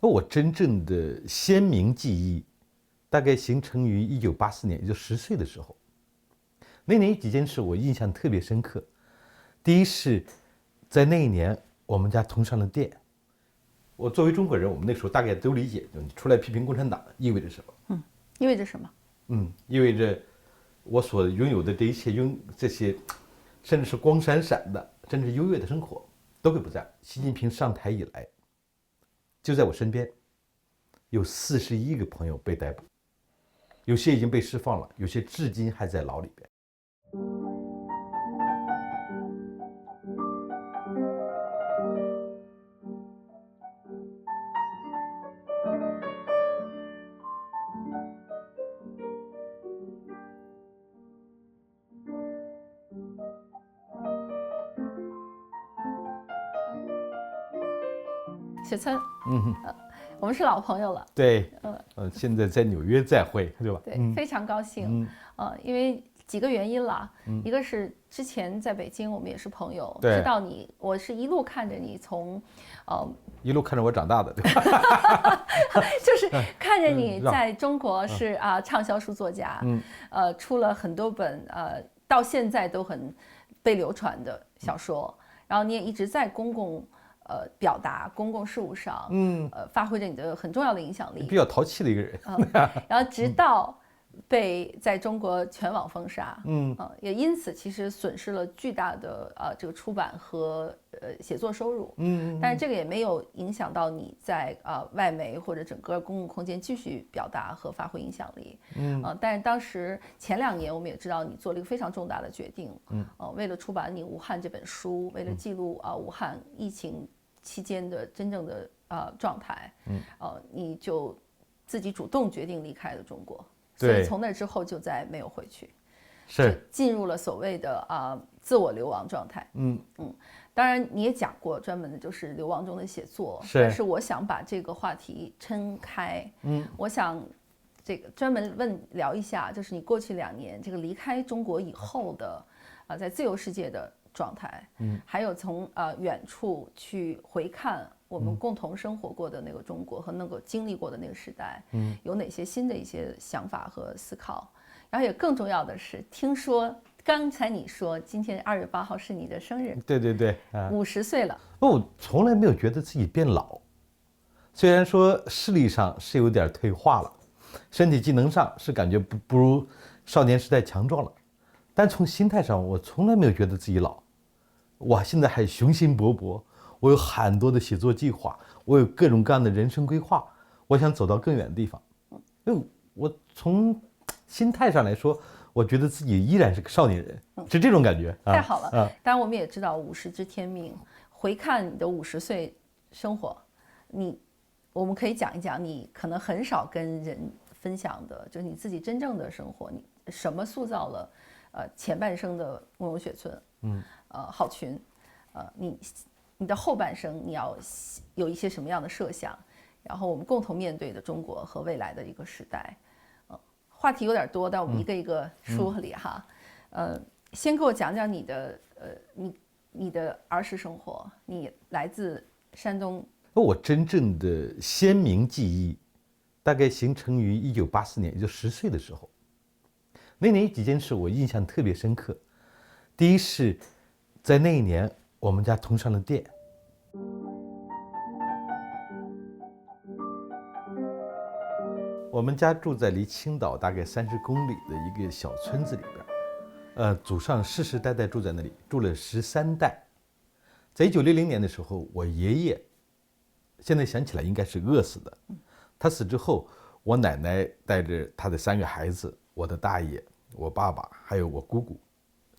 我真正的鲜明记忆，大概形成于1984年，也就10岁的时候。那年有几件事我印象特别深刻。第一是，在那一年我们家同上了电。我作为中国人，我们那时候大概都理解，就你出来批评共产党意味着什么？意味着什么？意味着我所拥有的这一切这些，甚至是光闪闪的，甚至优越的生活，都会不在。习近平上台以来，就在我身边，有41个朋友被逮捕，有些已经被释放了，有些至今还在牢里边。雪村，我们是老朋友了。对，现在在纽约再会，对吧？对，非常高兴。因为几个原因啦，一个是之前在北京我们也是朋友，知道你，我是一路看着你从，一路看着我长大的，对吧？就是看着你在中国是畅销书作家，出了很多本到现在都很被流传的小说，然后你也一直在公共表达公共事务上，发挥着你的很重要的影响力，比较淘气的一个人。然后直到被在中国全网封杀，也因此其实损失了巨大的这个出版和写作收入，但是这个也没有影响到你在外媒或者整个公共空间继续表达和发挥影响力，但是当时前2年我们也知道你做了一个非常重大的决定，为了出版你《武汉》这本书，为了记录武汉疫情期间的真正的状态，你就自己主动决定离开了中国。所以从那之后就再没有回去，是进入了所谓的自我流亡状态。当然你也讲过专门的就是流亡中的写作，但是我想把这个话题撑开。我想这个专门聊一下，就是你过去2年这个离开中国以后的在自由世界的状态，还有从远处去回看我们共同生活过的那个中国和那个经历过的那个时代，有哪些新的一些想法和思考。然后也更重要的是，听说刚才你说今天2月8号是你的生日，对对对，50岁了。我从来没有觉得自己变老，虽然说视力上是有点退化了，身体机能上是感觉不如少年时代强壮了，但从心态上我从来没有觉得自己老。我现在还雄心勃勃，我有很多的写作计划，我有各种各样的人生规划，我想走到更远的地方。因为我从心态上来说，我觉得自己依然是个少年人，是这种感觉。太好了。当然我们也知道50知天命，回看你的50岁生活，我们可以讲一讲你可能很少跟人分享的，就是你自己真正的生活，你什么塑造了前半生的慕容雪村，郝群，你的后半生你要有一些什么样的设想，然后我们共同面对的中国和未来的一个时代。话题有点多，但我们一个一个梳理哈。先给我讲讲你的儿时生活，你来自山东。我真正的鲜明记忆，大概形成于1984年，也就10岁的时候。那年有几件事我印象特别深刻。第一是，在那一年我们家同上了电。我们家住在离青岛大概30公里的一个小村子里边，祖上世世代代住在那里，住了13代。在1960年的时候，我爷爷，现在想起来应该是饿死的。他死之后，我奶奶带着他的3个孩子，我的大爷、我爸爸还有我姑姑，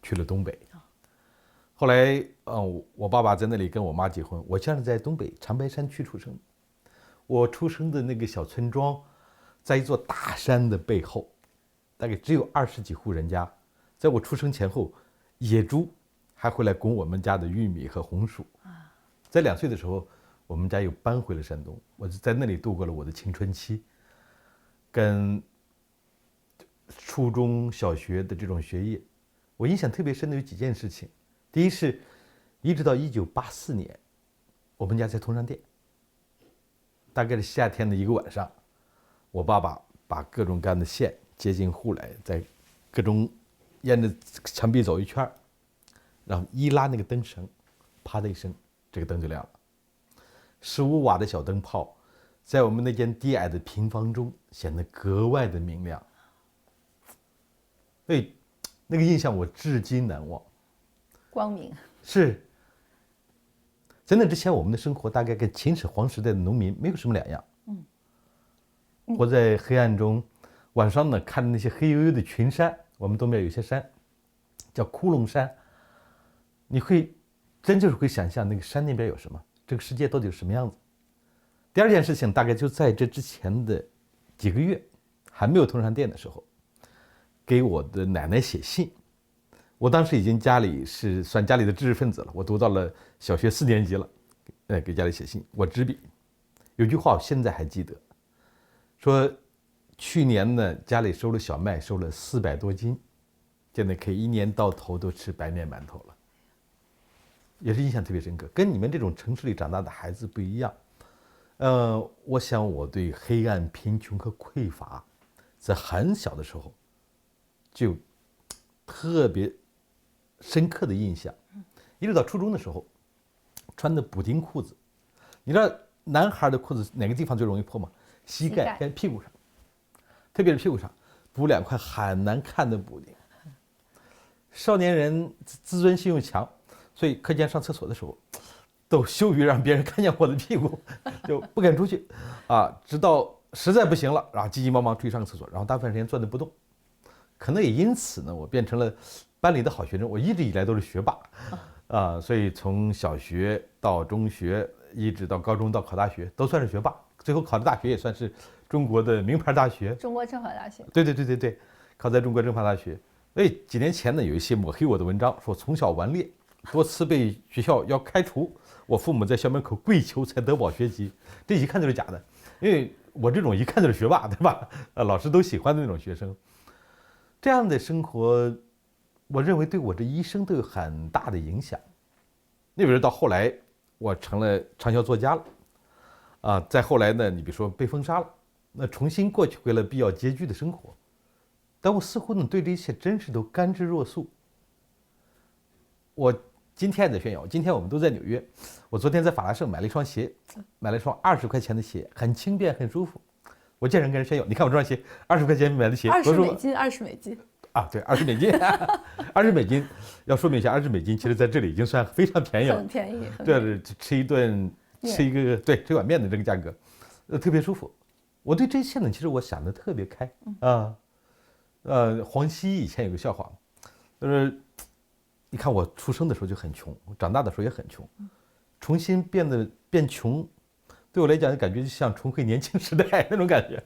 去了东北。后来，我爸爸在那里跟我妈结婚。我家是在东北长白山区出生，我出生的那个小村庄，在一座大山的背后，大概只有20几户人家。在我出生前后，野猪还会来拱我们家的玉米和红薯。在2岁的时候，我们家又搬回了山东，我就在那里度过了我的青春期，跟初中小学的这种学业。我印象特别深的有几件事情。第一是，一直到1984年，我们家才通上电。大概是夏天的一个晚上，我爸爸把各种各样的线接进户来，在各种沿着墙壁走一圈，然后一拉那个灯绳，啪的一声，这个灯就亮了。15瓦的小灯泡，在我们那间低矮的平房中显得格外的明亮。所以，那个印象我至今难忘。光明是。在那之前，我们的生活大概跟秦始皇时代的农民没有什么两样。活在黑暗中，晚上呢看着那些黑黝黝的群山，我们东边有些山叫窟窿山，你会真就是会想象那个山那边有什么，这个世界到底是什么样子。第二件事情大概就在这之前的几个月，还没有通上电的时候，给我的奶奶写信。我当时已经家里是算家里的知识分子了，我读到了小学4年级了，给家里写信，我执笔。有句话我现在还记得，说去年呢家里收了小麦，收了400多斤，现在可以1年到头都吃白面馒头了，也是印象特别深刻。跟你们这种城市里长大的孩子不一样，我想我对黑暗、贫穷和匮乏，在很小的时候就特别深刻的印象，一直到初中的时候，穿的补丁裤子，你知道男孩的裤子哪个地方最容易破吗？膝盖跟屁股上，特别是屁股上补2块很难看的补丁。少年人自尊心又强，所以课间上厕所的时候，都羞于让别人看见我的屁股，就不敢出去，直到实在不行了，然后急急忙忙出去上个厕所，然后大部分时间坐那不动。可能也因此呢，我变成了班里的好学生，我一直以来都是学霸，所以从小学到中学，一直到高中到考大学，都算是学霸。最后考的大学也算是中国的名牌大学，中国政法大学。对，考在中国政法大学。所以几年前呢，有一些抹黑我的文章，说从小顽劣，多次被学校要开除，我父母在校门口跪求才得保学籍，这一看就是假的，因为我这种一看就是学霸，对吧？老师都喜欢的那种学生。这样的生活，我认为对我这一生都有很大的影响。那比如到后来，我成了畅销作家了，再后来呢，你比如说被封杀了，那重新过起回了必要拮据的生活，但我似乎呢对这一切真是都甘之若素。我今天也在炫耀，今天我们都在纽约，我昨天在法拉盛买了一双鞋，买了一双20块钱的鞋，很轻便很舒服。我见人跟人炫耀，你看我这双鞋，20块钱买的鞋，20美金，20美金啊，对，20美金，20美金，要说明一下，20美金其实在这里已经算非常便宜了，很便宜，对，吃一顿，吃一碗面的这个价格，特别舒服。我对这些呢，其实我想的特别开啊，黄西以前有个笑话，就是你看我出生的时候就很穷，我长大的时候也很穷，重新变穷。对我来讲，感觉就像重回年轻时代那种感觉。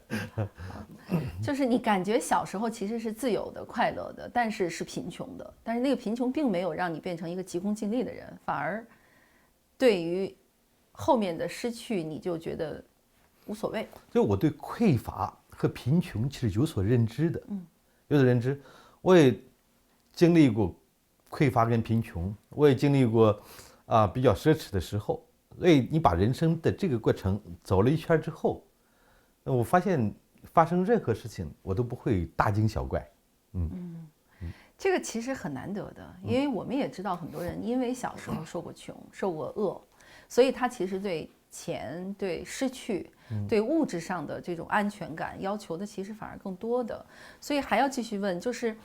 就是你感觉小时候其实是自由的、快乐的，但是是贫穷的。但是那个贫穷并没有让你变成一个急功近利的人，反而对于后面的失去，你就觉得无所谓。就我对匮乏和贫穷其实有所认知的，有所认知。我也经历过匮乏跟贫穷，我也经历过比较奢侈的时候。所以你把人生的这个过程走了一圈之后，我发现发生任何事情我都不会大惊小怪。这个其实很难得的，因为我们也知道很多人因为小时候受过穷、受过饿，所以他其实对钱、对失去、对物质上的这种安全感要求的其实反而更多的。所以还要继续问，就是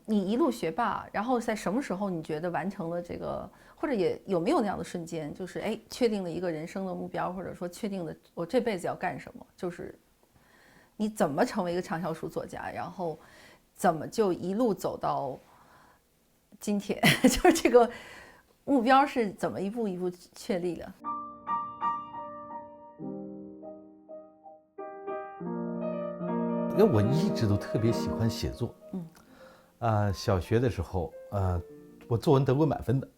你一路学霸，然后在什么时候你觉得完成了这个？或者也有没有那样的瞬间，就是确定了一个人生的目标，或者说确定了我这辈子要干什么？就是你怎么成为一个畅销书作家，然后怎么就一路走到今天？就是这个目标是怎么一步一步确立的？因为我一直都特别喜欢写作，小学的时候，我作文得过满分的。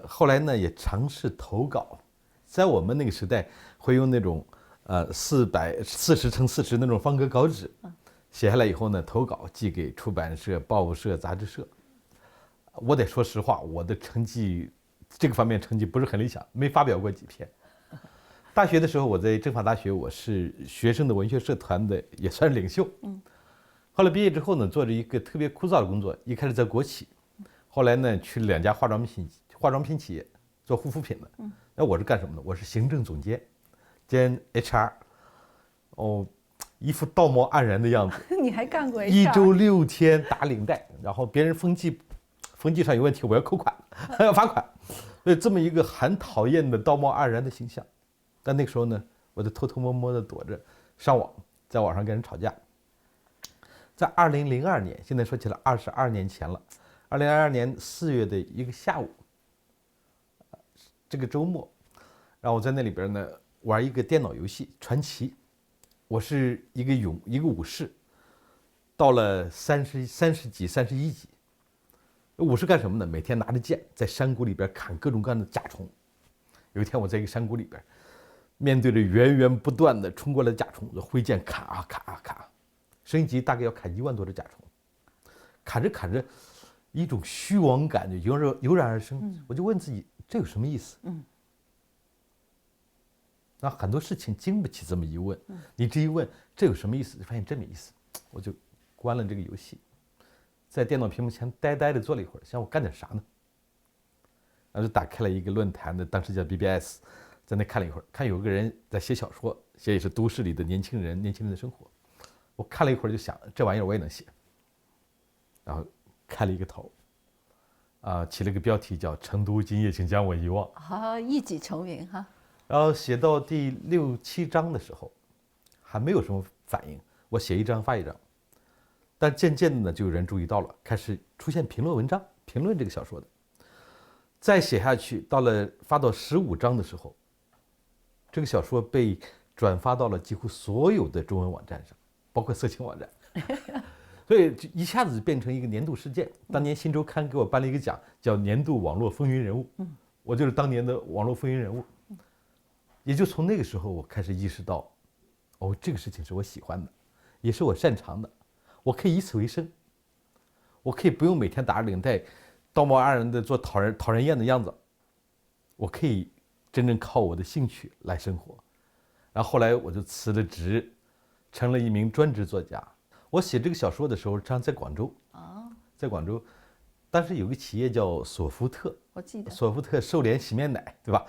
后来呢也尝试投稿，在我们那个时代会用那种40×40那种方格稿纸，写下来以后呢投稿寄给出版社、报物社、杂志社。我得说实话，我的成绩这个方面成绩不是很理想，没发表过几篇。大学的时候，我在政法大学，我是学生的文学社团的，也算是领袖。后来毕业之后呢，做着一个特别枯燥的工作，一开始在国企，后来呢去了2家化妆品企业做护肤品的。那我是干什么的？我是行政总监兼 HR。一副道貌岸然的样子。你还干过1周6天打领带，然后别人风纪上有问题，我要扣款，要罚款。所以这么一个很讨厌的道貌岸然的形象。但那个时候呢，我就偷偷摸摸的躲着上网，在网上跟人吵架。在2002年，现在说起来22年前了。2022年4月的一个下午，这个周末，然后我在那里边呢玩一个电脑游戏传奇。我是一个武士，到了30级、31级。武士干什么呢？每天拿着剑在山谷里边砍各种各样的甲虫。有一天我在一个山谷里边，面对着源源不断的冲过来的甲虫，我挥剑砍啊砍啊砍啊，升级大概要砍1万多只甲虫。砍着砍着，一种虚妄感就油然而生。我就问自己，这有什么意思？那很多事情经不起这么一问，你这一问，这有什么意思？就发现真没意思，我就关了这个游戏，在电脑屏幕前呆呆的坐了一会儿，想我干点啥呢？然后就打开了一个论坛的，当时叫 BBS， 在那看了一会儿，看有个人在写小说，写也是都市里的年轻人的生活。我看了一会儿就想，这玩意儿我也能写，然后开了一个头，起了个标题叫《成都今夜，请将我遗忘》。一举成名哈。然后写到第6、7章的时候，还没有什么反应。我写一章发一章，但渐渐的呢，就有人注意到了，开始出现评论文章，评论这个小说的。再写下去，发到15章的时候，这个小说被转发到了几乎所有的中文网站上，包括色情网站。所以一下子变成一个年度事件。当年新周刊给我颁了一个奖，叫年度网络风云人物。我就是当年的网络风云人物。也就从那个时候，我开始意识到，这个事情是我喜欢的，也是我擅长的，我可以以此为生，我可以不用每天打着领带，道貌岸然的做讨人厌的样子，我可以真正靠我的兴趣来生活。然后后来我就辞了职，成了一名专职作家。我写这个小说的时候，常常在广州。在广州，当时有个企业叫索福特，我记得索福特瘦脸洗面奶，对吧？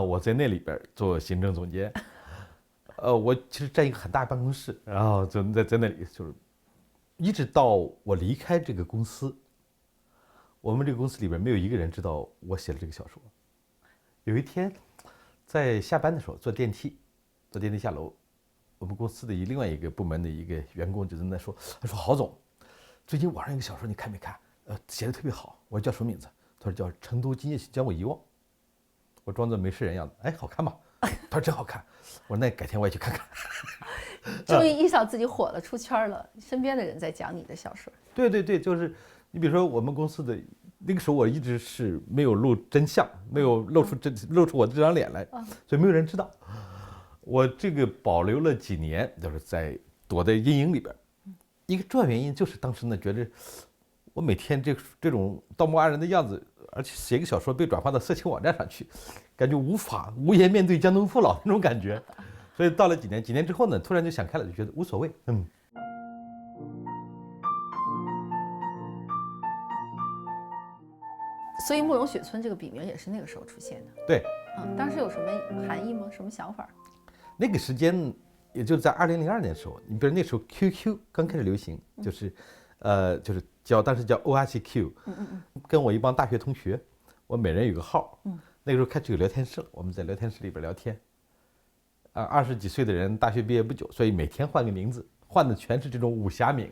我在那里边做行政总监。我其实占一个很大办公室，然后就在那里，就是一直到我离开这个公司，我们这个公司里边没有一个人知道我写了这个小说。有一天，在下班的时候坐电梯下楼，我们公司的另外一个部门的一个员工就在那说，他说郝总，最近网上有个小说你看没看？写的特别好。我说叫什么名字？他说叫《成都今夜，请将我遗忘》。我装作没事人样子，好看吗？他说真好看。我说那改天我也去看看。终于意识到自己火了，出圈了，身边的人在讲你的小说。对，就是你比如说我们公司的那个时候，我一直是没有露真相，没有露出我这张脸来，所以没有人知道。我这个保留了几年，就是躲在阴影里边。一个重要原因就是当时呢，觉得我每天这种道貌岸然的样子，而且写个小说被转发到色情网站上去，感觉无颜面对江东父老那种感觉。所以到了几年之后呢，突然就想开了，就觉得无所谓。所以慕容雪村这个笔名也是那个时候出现的。对，当时有什么含义吗？什么想法？那个时间也就在2002年的时候，你比如那时候 QQ 刚开始流行，就是当时叫 OICQ，跟我一帮大学同学，我每人有个号，那个时候开始有聊天室了，我们在聊天室里边聊天。20几岁的人，大学毕业不久，所以每天换个名字，换的全是这种武侠名。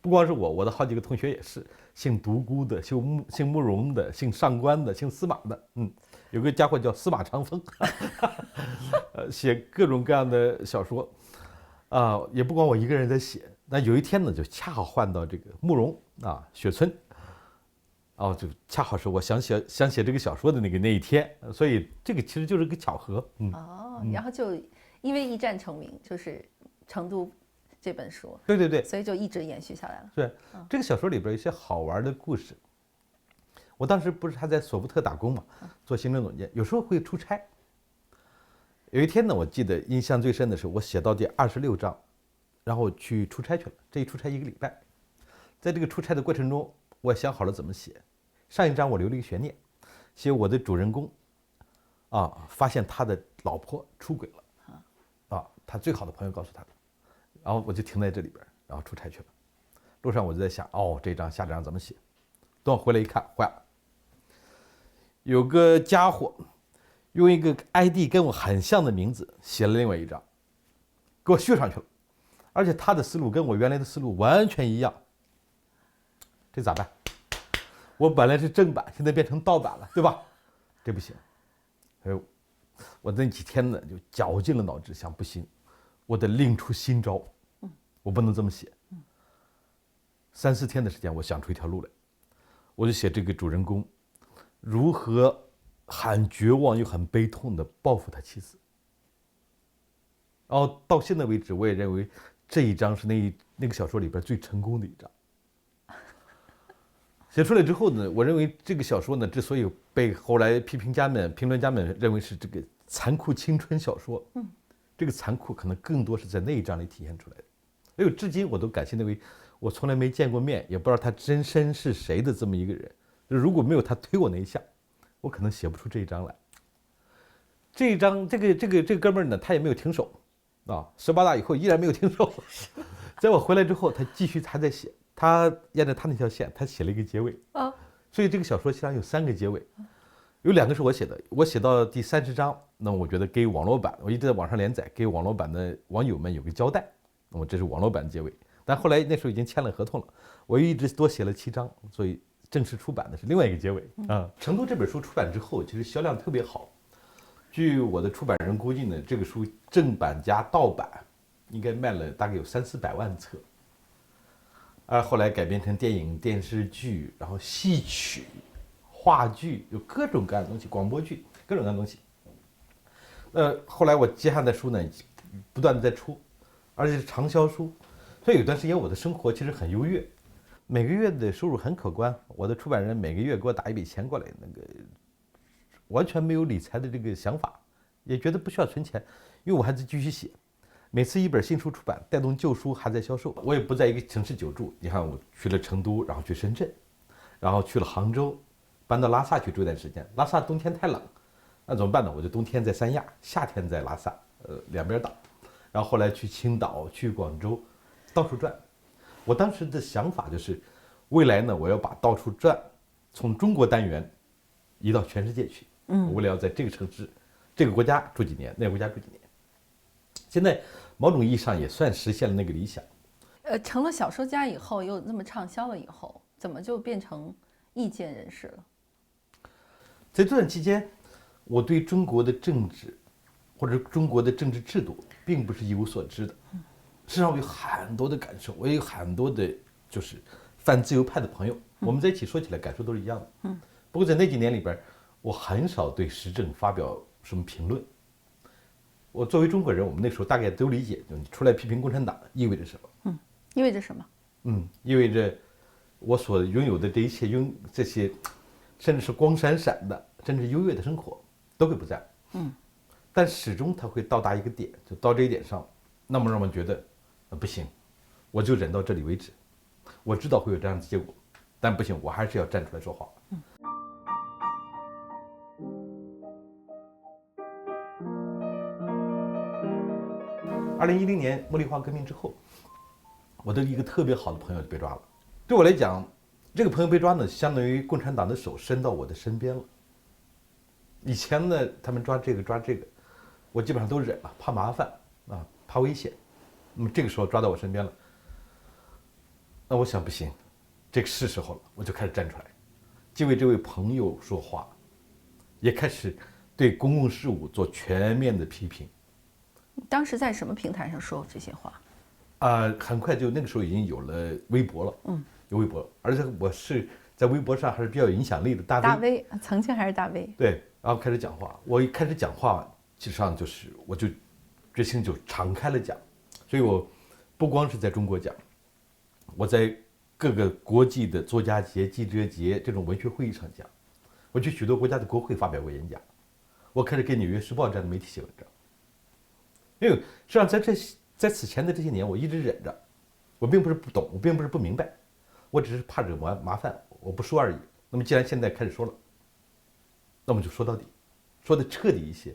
不光是我的好几个同学也是，姓独孤的，姓慕容的，姓上官的，姓司马的，有个家伙叫司马长风，写各种各样的小说，也不光我一个人在写。那有一天呢，就恰好换到这个慕容雪村，就恰好是我想写这个小说的那一天，所以这个其实就是个巧合。然后就因为一战成名，就是成都这本书，对，所以就一直延续下来了。对，这个小说里边有一些好玩的故事。我当时不是还在索福特打工嘛，做行政总监，有时候会出差。有一天呢，我记得印象最深的是我写到第26章，然后去出差去了。这一出差1个礼拜，在这个出差的过程中，我想好了怎么写。上一章我留了一个悬念，写我的主人公发现他的老婆出轨了，他最好的朋友告诉他的，然后我就停在这里边，然后出差去了。路上我就在想，这章下章怎么写？等我回来一看，坏了，有个家伙用一个 ID 跟我很像的名字写了另外一章，给我续上去了，而且他的思路跟我原来的思路完全一样，这咋办？我本来是正版，现在变成盗版了，对吧？这不行。我那几天呢就绞尽了脑汁，想不行，我得另出新招，我不能这么写。3、4天的时间，我想出一条路来，我就写这个主人公如何很绝望又很悲痛的报复他妻子。然后到现在为止，我也认为这一章是那个小说里边最成功的一章。写出来之后呢，我认为这个小说呢，之所以被后来批评家们、评论家们认为是这个残酷青春小说，这个残酷可能更多是在那一章里体现出来的。因为至今我都感谢那位我从来没见过面，也不知道他真身是谁的这么一个人。如果没有他推我那一下，我可能写不出这一章来。这一章，这个哥们儿呢，他也没有停手，18大以后依然没有停手。在我回来之后，他继续还在写。他沿着他那条线，他写了一个结尾所以这个小说实际上有3个结尾，有2个是我写的。我写到第30章，那我觉得给网络版，我一直在网上连载，给网络版的网友们有个交代。那么这是网络版的结尾，但后来那时候已经签了合同了，我一直多写了7章，所以正式出版的是另外一个结尾成都这本书出版之后，其实销量特别好。据我的出版人估计呢，这个书正版加盗版应该卖了大概有300-400万册。而后来改编成电影、电视剧，然后戏曲、话剧，有各种各样的东西，广播剧，各种各样的东西。后来我接下来的书呢，不断的在出，而且是畅销书，所以有段时间我的生活其实很优越，每个月的收入很可观。我的出版人每个月给我打一笔钱过来，那个完全没有理财的这个想法，也觉得不需要存钱，因为我还在继续写。每次一本新书出版，带动旧书还在销售。我也不在一个城市久住，你看我去了成都，然后去深圳，然后去了杭州，搬到拉萨去住一段时间。拉萨冬天太冷，那怎么办呢？我就冬天在三亚，夏天在拉萨，两边倒。然后后来去青岛、去广州，到处转。我当时的想法就是，未来呢，我要把到处转，从中国单元移到全世界去。我为了要在这个城市、这个国家住几年，那个国家住几年。现在某种意义上也算实现了那个理想。成了小说家以后，又那么畅销了以后，怎么就变成意见人士了？在这段期间，我对中国的政治或者中国的政治制度并不是一无所知的。实际上我有很多的感受，我也有很多的就是反自由派的朋友，我们在一起说起来感受都是一样的。不过在那几年里边，我很少对时政发表什么评论。我作为中国人，我们那时候大概都理解，就你出来批评共产党意味着什么？意味着什么？意味着我所拥有的这一切，这些甚至是光闪闪的，甚至优越的生活都会不在。但始终它会到达一个点，就到这一点上，那么让我们觉得，不行，我就忍到这里为止。我知道会有这样的结果，但不行，我还是要站出来说话。2010年茉莉花革命之后，我的一个特别好的朋友就被抓了。对我来讲，这个朋友被抓呢，相当于共产党的手伸到我的身边了。以前呢，他们抓这个，我基本上都忍了，怕麻烦怕危险。那么这个时候抓到我身边了，那我想不行，这个是时候了，我就开始站出来，既为这位朋友说话，也开始对公共事务做全面的批评。当时在什么平台上说这些话？很快就那个时候已经有了微博了，有微博，而且我是在微博上还是比较有影响力的大 V， 曾经还是大 V。对，然后开始讲话。我一开始讲话，基本上我就决心就敞开了讲，所以我不光是在中国讲，我在各个国际的作家节、记者节这种文学会议上讲，我去许多国家的国会发表过演讲，我开始给《纽约时报》这样的媒体写文章。因为实际上在此前的这些年，我一直忍着，我并不是不懂，我并不是不明白，我只是怕惹麻烦，我不说而已。那么既然现在开始说了，那么就说到底，说的彻底一些。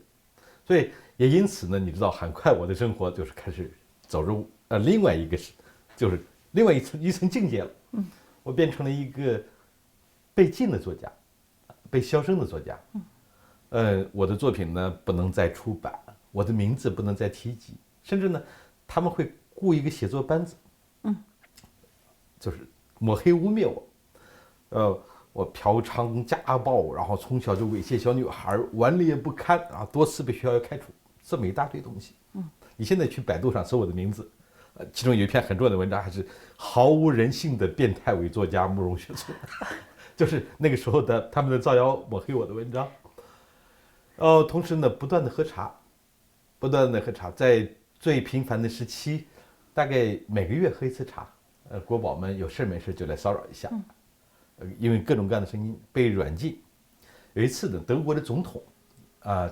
所以也因此呢，你知道，很快我的生活就是开始走入另外一个就是另外一层境界了。我变成了一个被禁的作家，被销声的作家。我的作品呢不能再出版，我的名字不能再提及，甚至呢他们会雇一个写作班子，就是抹黑污蔑我。我嫖娼家暴，然后从小就猥亵小女孩，顽劣不堪啊，多次被学校要开除，这么一大堆东西。你现在去百度上搜我的名字，其中有一篇很重要的文章，还是毫无人性的变态伪作家慕容雪村，就是那个时候的他们的造谣抹黑我的文章。同时呢，不断的喝茶，在最频繁的时期，大概每个月喝一次茶。国宝们有事没事就来骚扰一下。因为各种各样的声音被软禁。有一次呢，德国的总统，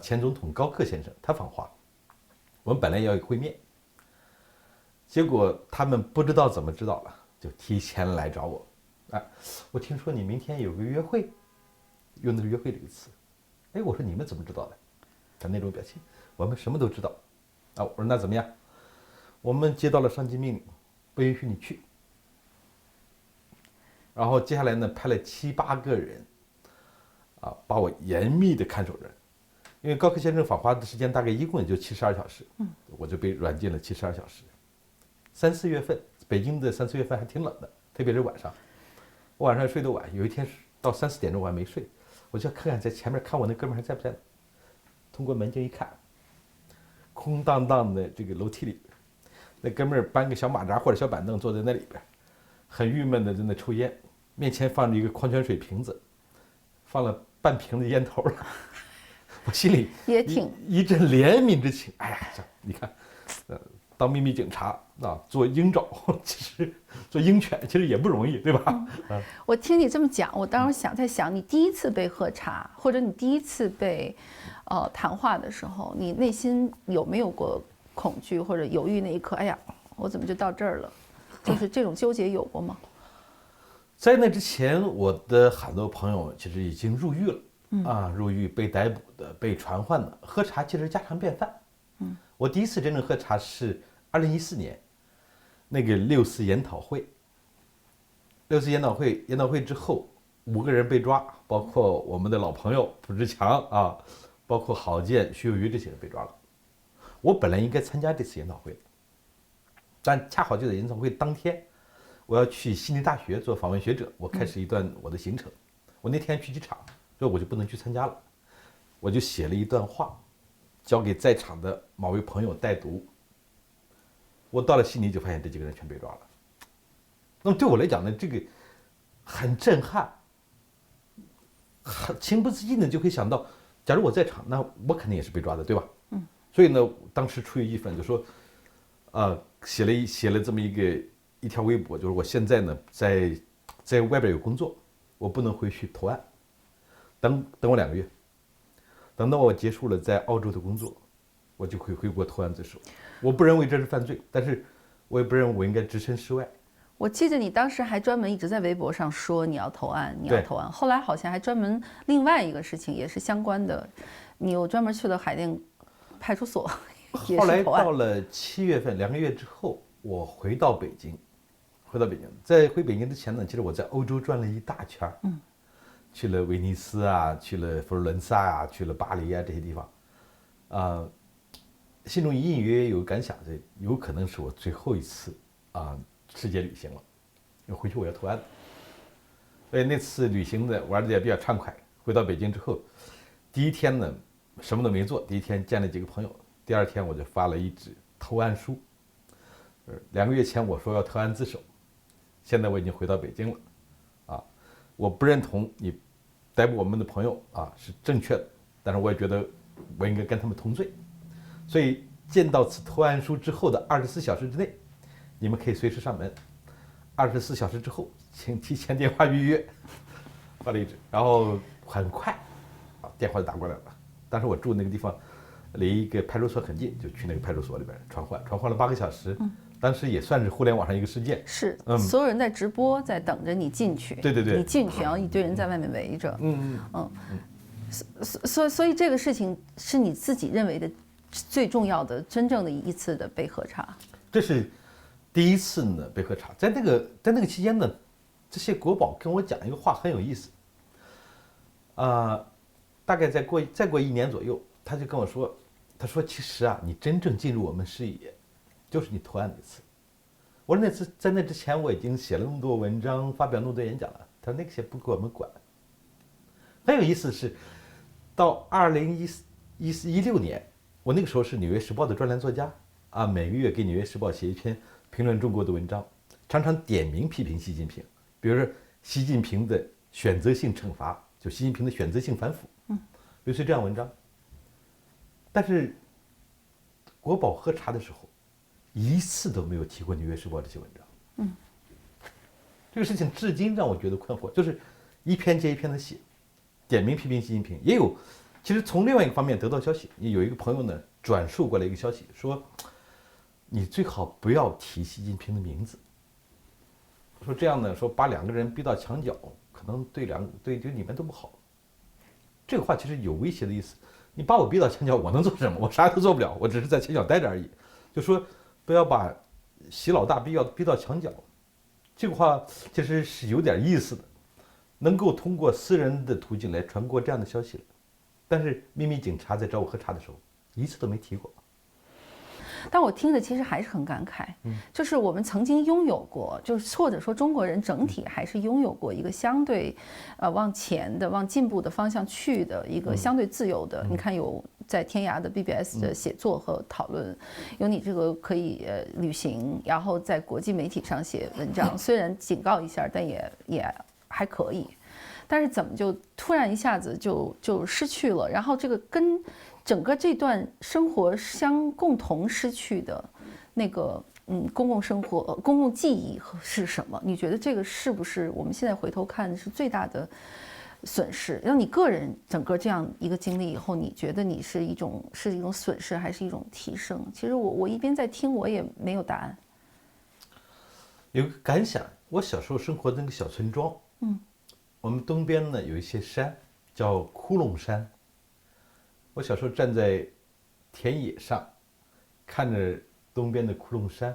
前总统高克先生他访华，我们本来要会面，结果他们不知道怎么知道了，就提前来找我。我听说你明天有个约会，用的是约会这个词。我说你们怎么知道的？他那种表情，我们什么都知道。我说那怎么样？我们接到了上级命令，不允许你去。然后接下来呢，派了7、8个人，把我严密的看守着，因为高克先生访华的时间大概一共也就72小时，我就被软禁了72小时。3、4月份，北京的3、4月份还挺冷的，特别是晚上，我晚上睡得晚，有一天到3、4点钟我还没睡，我就要看看在前面看我那哥们还在不在呢。通过门镜一看，空荡荡的这个楼梯里，那哥们搬个小马扎或者小板凳坐在那里边，很郁闷的在那抽烟。面前放着一个矿泉水瓶子，放了半瓶的烟头了。我心里也挺一阵怜悯之情。哎呀，你看，当秘密警察做鹰爪，其实做鹰犬其实也不容易，对吧？我听你这么讲，我当时在想，你第一次被喝茶，或者你第一次被谈话的时候，你内心有没有过恐惧或者犹豫那一刻？哎呀，我怎么就到这儿了？就是这种纠结有过吗？在那之前，我的很多朋友其实已经入狱了，入狱被逮捕的、被传唤的，喝茶其实家常便饭。我第一次真正喝茶是2014年，那个6·4研讨会。6·4研讨会之后，5个人被抓，包括我们的老朋友卜志强包括郝建、徐有余这些人被抓了。我本来应该参加这次研讨会，但恰好就在研讨会当天。我要去悉尼大学做访问学者，我开始一段我的行程。我那天去机场，所以我就不能去参加了。我就写了一段话，交给在场的某位朋友代读。我到了悉尼就发现这几个人全被抓了。那么对我来讲呢，这个很震撼，情不自禁的就会想到，假如我在场，那我肯定也是被抓的，对吧？所以呢，当时出于义愤，就说，写了这么一条微博，就是我现在呢在外边有工作，我不能回去投案，等我2个月，等到我结束了在澳洲的工作，我就会回国投案自首。我不认为这是犯罪，但是我也不认为我应该置身事外。我记得你当时还专门一直在微博上说你要投案，你要投案。后来好像还专门另外一个事情也是相关的，你又专门去了海淀派出所，也是投案。后来到了7月份2个月之后，我回到北京。在回北京之前呢，其实我在欧洲转了一大圈，去了威尼斯去了佛罗伦萨去了巴黎这些地方，心中隐隐约约有感想，这有可能是我最后一次世界旅行了，因为回去我要投案。所以那次旅行呢玩的也比较畅快。回到北京之后，第一天呢什么都没做，第一天见了几个朋友，第2天我就发了一纸投案书。2个月前我说要投案自首。现在我已经回到北京了，我不认同你逮捕我们的朋友是正确的，但是我也觉得我应该跟他们同罪，所以见到此投案书之后的24小时之内，你们可以随时上门，24小时之后请提前电话预约。发了一纸，然后很快电话就打过来了。当时我住的那个地方离一个派出所很近，就去那个派出所里边传唤了8个小时，当时也算是互联网上一个事件。是，所有人在直播，在等着你进去。对，你进去，然后一堆人在外面围着。所以这个事情是你自己认为的最重要的、真正的一次的被核查。这是第一次呢被核查，在那个期间呢，这些国保跟我讲一个话很有意思。大概再过1年左右，他就跟我说，他说其实啊，你真正进入我们视野，就是你投案那次。我说在那之前我已经写了那么多文章，发表那么多演讲了。他说那些不归我们管。很有意思的是，到2016年，我那个时候是《纽约时报》的专栏作家啊，每个月给《纽约时报》写一篇评论中国的文章，常常点名批评习近平，比如说习近平的选择性惩罚，就习近平的选择性反腐，类似这样文章。但是国保核查的时候，一次都没有提过《纽约时报》这些文章。这个事情至今让我觉得困惑，就是一篇接一篇的写，点名批评习近平。也有，其实从另外一个方面得到消息，有一个朋友呢转述过来一个消息，说你最好不要提习近平的名字。说这样呢，说把2个人逼到墙角，可能对你们都不好。这个话其实有威胁的意思。你把我逼到墙角，我能做什么？我啥都做不了，我只是在墙角待着而已。就说不要把习老大逼到墙角。这个话其实是有点意思的，能够通过私人的途径来传播这样的消息了。但是秘密警察在找我核查的时候，一次都没提过。但我听的其实还是很感慨，就是我们曾经拥有过，就是或者说中国人整体还是拥有过一个相对，往前的、往进步的方向去的一个相对自由的。你看有在天涯的 BBS 的写作和讨论，有你这个可以旅行，然后在国际媒体上写文章，虽然警告一下，但也还可以。但是怎么就突然一下子就失去了？然后这个跟整个这段生活共同失去的那个公共生活、公共记忆是什么？你觉得这个是不是我们现在回头看是最大的损失？让你个人整个这样一个经历以后，你觉得你是一种损失还是一种提升？其实我一边在听，我也没有答案。有个感想，我小时候生活的那个小村庄，我们东边呢有一些山，叫窟窿山。我小时候站在田野上，看着东边的窟窿山，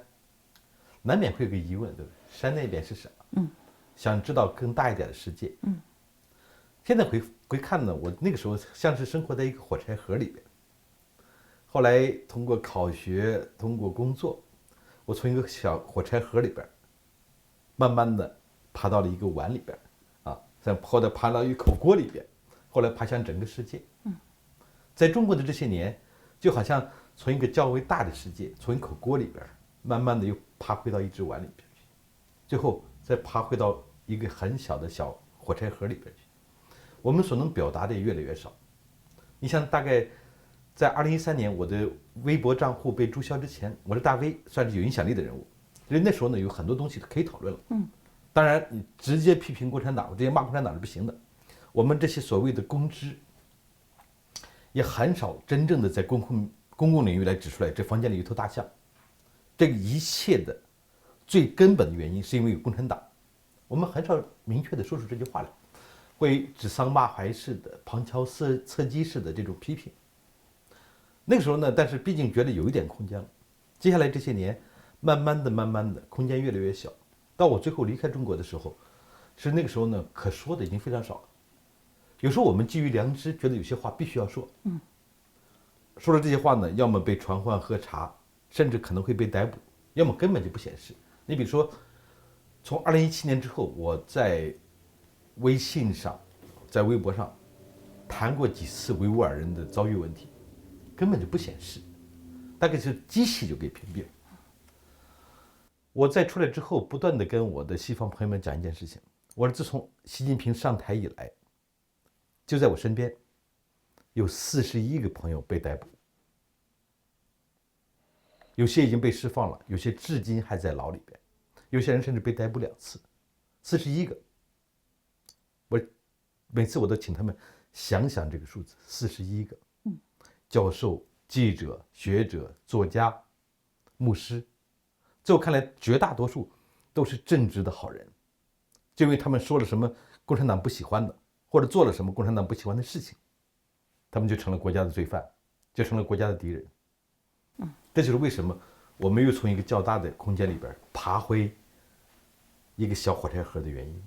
难免会有个疑问，对不对？山那边是什么？想知道更大一点的世界。现在回看呢，我那个时候像是生活在一个火柴盒里边。后来通过考学，通过工作，我从一个小火柴盒里边，慢慢的爬到了一个碗里边，后来爬到一口锅里边，后来爬向整个世界。在中国的这些年，就好像从一个较为大的世界，从一口锅里边，慢慢的又爬回到一只碗里边去，最后再爬回到一个很小的小火柴盒里边去。我们所能表达的也越来越少。你像大概在2013年，我的微博账户被注销之前，我是大 V， 算是有影响力的人物。所以那时候呢，有很多东西可以讨论了。当然，你直接批评共产党，直接骂共产党是不行的。我们这些所谓的公知，也很少真正的在公共领域来指出来，这房间里有一头大象。这个一切的最根本的原因，是因为有共产党。我们很少明确的说出这句话来，会指桑骂槐式的、旁敲侧击式的这种批评。那个时候呢，但是毕竟觉得有一点空间了。接下来这些年，慢慢的，空间越来越小。到我最后离开中国的时候，是那个时候呢，可说的已经非常少了。有时候我们基于良知，觉得有些话必须要说。说了这些话呢，要么被传唤核查，甚至可能会被逮捕，要么根本就不显示。你比如说，从2017年之后，我在微信上、在微博上谈过几次维吾尔人的遭遇问题，根本就不显示，大概是机器就给屏蔽了。我在出来之后，不断的跟我的西方朋友们讲一件事情，我说自从习近平上台以来，就在我身边有41个朋友被逮捕，有些已经被释放了，有些至今还在牢里边，有些人甚至被逮捕2次，41个。我每次我都请他们想想这个数字，41个。教授、记者、学者、作家、牧师，在我看来，绝大多数都是正直的好人，就因为他们说了什么共产党不喜欢的，或者做了什么共产党不喜欢的事情，他们就成了国家的罪犯，就成了国家的敌人。这就是为什么我们又从一个较大的空间里边爬回一个小火柴盒的原因。